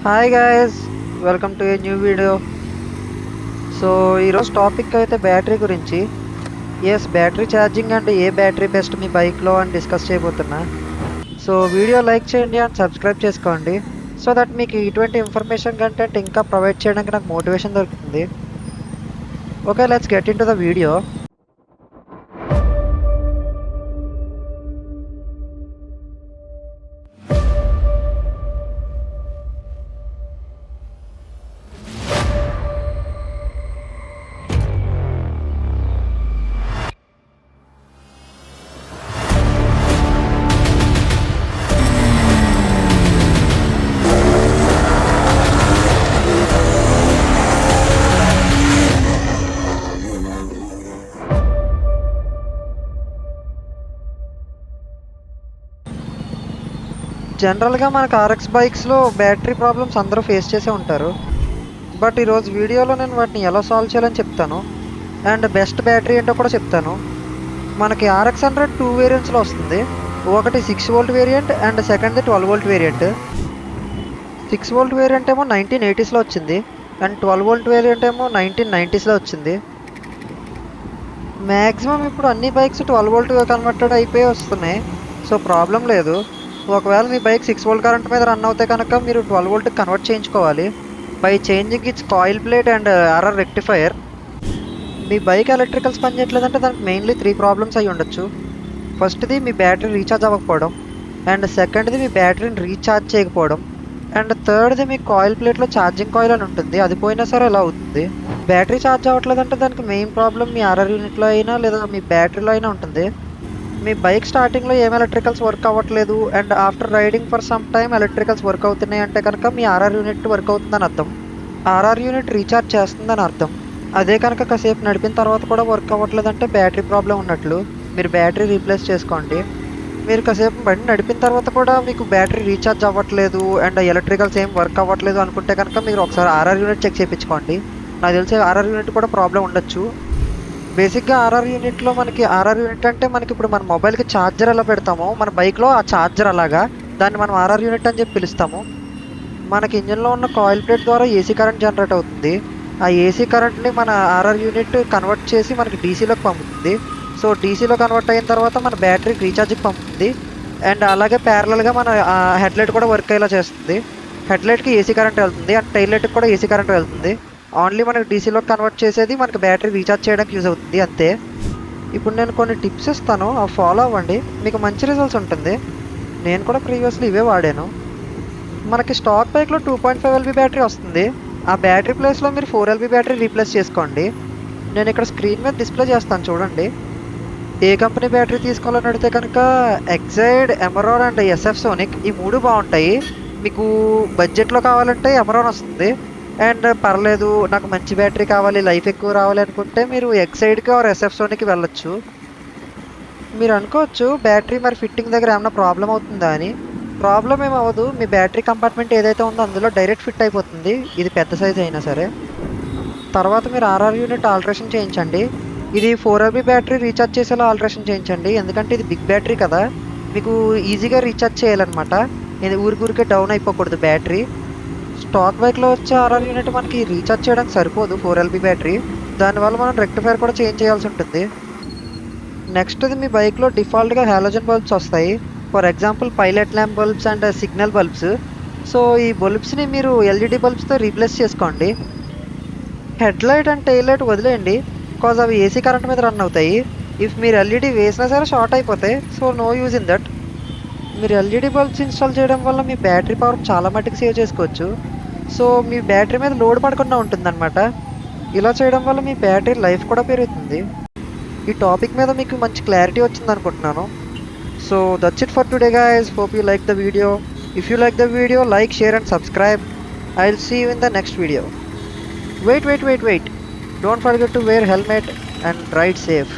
Hi guys, welcome to a new video. So ఈరోజు topic అయితే battery గురించి. Battery charging and ఏ battery best మీ బైక్లో అని డిస్కస్ చేయబోతున్నా. సో వీడియో లైక్ చేయండి అండ్ సబ్స్క్రైబ్ చేసుకోండి, సో దట్ మీకు ఇటువంటి ఇన్ఫర్మేషన్ కంటెంట్ ఇంకా ప్రొవైడ్ చేయడానికి నాకు మోటివేషన్ దొరుకుతుంది. Okay, let's get in to the video. జనరల్గా మనకు ఆర్ఎక్స్ బైక్స్లో బ్యాటరీ ప్రాబ్లమ్స్ అందరూ ఫేస్ చేసే ఉంటారు. బట్ ఈరోజు వీడియోలో నేను వాటిని ఎలా సాల్వ్ చేయాలని చెప్తాను, అండ్ బెస్ట్ బ్యాటరీ ఏంటో కూడా చెప్తాను. మనకి ఆర్ఎక్స్ 100 2 వేరియంట్స్లో వస్తుంది. ఒకటి 6 వోల్ట్ వేరియంట్ అండ్ సెకండ్ది 12 వోల్ట్ వేరియంట్. 6 వోల్ట్ వేరియంట్ ఏమో 1980స్లో వచ్చింది అండ్ 12 వోల్ట్ వేరియంట్ ఏమో 1990స్లో వచ్చింది. మ్యాక్సిమం ఇప్పుడు అన్ని బైక్స్ 12 వోల్ట్ కన్వర్టెడ్ అయిపోయి వస్తున్నాయి, సో ప్రాబ్లం లేదు. ఒకవేళ మీ బైక్ 6 వోల్ట్ కరెంట్ మీద రన్ అవుతే కనుక మీరు 12 వోల్ట్కి కన్వర్ట్ చేయించుకోవాలి by changing its coil plate and RR rectifier. మీ బైక్ ఎలక్ట్రికల్స్ పని చేయట్లేదంటే దానికి మెయిన్లీ 3 ప్రాబ్లమ్స్ అయి ఉండొచ్చు. ఫస్ట్ది మీ బ్యాటరీ రీఛార్జ్ అవ్వకపోవడం, అండ్ సెకండ్ది మీ బ్యాటరీని రీఛార్జ్ చేయకపోవడం, అండ్ థర్డ్ది మీ కాయిల్ ప్లేట్లో ఛార్జింగ్ కాయిల్ అని ఉంటుంది, అది పోయినా సరే ఎలా అవుతుంది. బ్యాటరీ ఛార్జ్ అవ్వట్లేదంటే దానికి మెయిన్ ప్రాబ్లం మీ ఆర్ఆర్ యూనిట్లో అయినా లేదా మీ బ్యాటరీలో అయినా ఉంటుంది. మీ బైక్ స్టార్టింగ్లో ఏం ఎలక్ట్రికల్స్ వర్క్ అవ్వట్లేదు and after riding for some time electricals work అవుతున్నాయి అంటే కనుక మీ ఆర్ఆర్ యూనిట్ వర్క్ అవుతుందని అర్థం. ఆర్ఆర్ యూనిట్ రీఛార్జ్ చేస్తుందని అర్థం. అదే కనుక కాసేపు నడిపిన తర్వాత కూడా వర్క్ అవ్వట్లేదంటే బ్యాటరీ ప్రాబ్లం ఉన్నట్లు. మీరు బ్యాటరీ రీప్లేస్ చేసుకోండి. మీరు కాసేపు బండి నడిపిన తర్వాత కూడా మీకు బ్యాటరీ రీఛార్జ్ అవ్వట్లేదు అండ్ ఎలక్ట్రికల్స్ ఏం వర్క్ అవ్వట్లేదు అనుకుంటే కనుక మీరు ఒకసారి ఆర్ఆర్ యూనిట్ చెక్ చేయించుకోండి. నాకు తెలిసి ఆర్ఆర్ యూనిట్ కూడా ప్రాబ్లం ఉండొచ్చు. బేసిక్గా ఆర్ఆర్ యూనిట్లో మనకి ఆర్ఆర్ యూనిట్ అంటే మనకి ఇప్పుడు మన మొబైల్కి ఛార్జర్ ఎలా పెడతామో మన బైక్లో ఆ ఛార్జర్ అలాగా, దాన్ని మనం ఆర్ఆర్ యూనిట్ అని చెప్పి పిలుస్తాము. మనకి ఇంజన్లో ఉన్న కాయిల్ ప్లేట్ ద్వారా ఏసీ కరెంట్ జనరేట్ అవుతుంది. ఆ ఏసీ కరెంట్ని మన ఆర్ఆర్ యూనిట్ కన్వర్ట్ చేసి మనకి డీసీలోకి పంపుతుంది. సో డీసీలో కన్వర్ట్ అయిన తర్వాత మన బ్యాటరీకి రీఛార్జ్కి పంపుతుంది. అండ్ అలాగే ప్యారలల్గా మన హెడ్లైట్ కూడా వర్క్ అయ్యేలా చేస్తుంది. హెడ్లైట్కి ఏసీ కరెంట్ వెళ్తుంది అండ్ టైల్ లైట్కి కూడా ఏసీ కరెంట్ వెళ్తుంది. ఓన్లీ మనకి డీసీలో కన్వర్ట్ చేసేది మనకి బ్యాటరీ రీఛార్జ్ చేయడానికి యూజ్ అవుతుంది, అంతే. ఇప్పుడు నేను కొన్ని టిప్స్ ఇస్తాను, అవి ఫాలో అవ్వండి, మీకు మంచి రిజల్ట్స్ ఉంటుంది. నేను కూడా ప్రీవియస్లీ ఇవే వాడాను. మనకి స్టాక్ బైక్లో 2.5 LB బ్యాటరీ వస్తుంది. ఆ బ్యాటరీ ప్లేస్లో మీరు 4 LB బ్యాటరీ రీప్లేస్ చేసుకోండి. నేను ఇక్కడ స్క్రీన్ మీద డిస్ప్లే చేస్తాను చూడండి. ఏ కంపెనీ బ్యాటరీ తీసుకోవాలని అడిగితే కనుక Exide, Amaron and SF sonic, ఈ 3 బాగుంటాయి. మీకు బడ్జెట్లో కావాలంటే ఎమరాన్ వస్తుంది. అండ్ పర్లేదు నాకు మంచి బ్యాటరీ కావాలి, లైఫ్ ఎక్కువ రావాలి అనుకుంటే మీరు ఎక్సైడ్కి ఆర్ ఎస్ఎఫ్ సోనికి వెళ్ళొచ్చు. మీరు అనుకోవచ్చు బ్యాటరీ మరి ఫిట్టింగ్ దగ్గర ఏమైనా ప్రాబ్లం అవుతుందా అని. ప్రాబ్లం ఏమి అవ్వదు. మీ బ్యాటరీ కంపార్ట్మెంట్ ఏదైతే ఉందో అందులో డైరెక్ట్ ఫిట్ అయిపోతుంది, ఇది పెద్ద సైజ్ అయినా సరే. తర్వాత మీరు ఆర్ఆర్ యూనిట్ ఆల్ట్రేషన్ చేయించండి. ఇది 4 LB బ్యాటరీ రీఛార్జ్ చేసేలా ఆల్ట్రేషన్ చేయించండి, ఎందుకంటే ఇది బిగ్ బ్యాటరీ కదా, మీకు ఈజీగా రీఛార్జ్ చేయాలన్నమాట. ఇది ఊరికే డౌన్ అయిపోకూడదు బ్యాటరీ. స్టాక్ బైక్లో వచ్చే ఆర్ఆర్ యూనిట్ మనకి రీఛార్జ్ చేయడానికి సరిపోదు 4 LB బ్యాటరీ, దానివల్ల మనం రెక్టిఫైర్ కూడా చేంజ్ చేయాల్సి ఉంటుంది. నెక్స్ట్ది మీ బైక్లో డిఫాల్ట్గా హాలోజన్ బల్బ్స్ వస్తాయి. For example pilot lamp bulbs and signal bulbs. So ఈ బల్బ్స్ని మీరు ఎల్ఈడి బల్బ్స్తో రీప్లేస్ చేసుకోండి. Head light and tail light వదిలేయండి, బికాజ్ అవి ఏసీ కరెంట్ మీద రన్ అవుతాయి. ఇఫ్ మీరు ఎల్ఈడి వేసినా సరే షార్ట్ అయిపోతాయి, so no use in that. మీరు ఎల్ఈడి బల్బ్స్ ఇన్స్టాల్ చేయడం వల్ల మీ బ్యాటరీ పవర్ చాలా మటుకు సేవ్ చేసుకోవచ్చు. సో మీ బ్యాటరీ మీద లోడ్ పడకుండా ఉంటుందన్నమాట. ఇలా చేయడం వల్ల మీ బ్యాటరీ లైఫ్ కూడా పెరుగుతుంది. ఈ టాపిక్ మీద మీకు మంచి క్లారిటీ వచ్చింది అనుకుంటున్నాను. So that's it for today guys. Hope you like the video. If you like the video, like, share and subscribe. I will see you in the next video. Wait, don't forget to wear helmet and ride safe.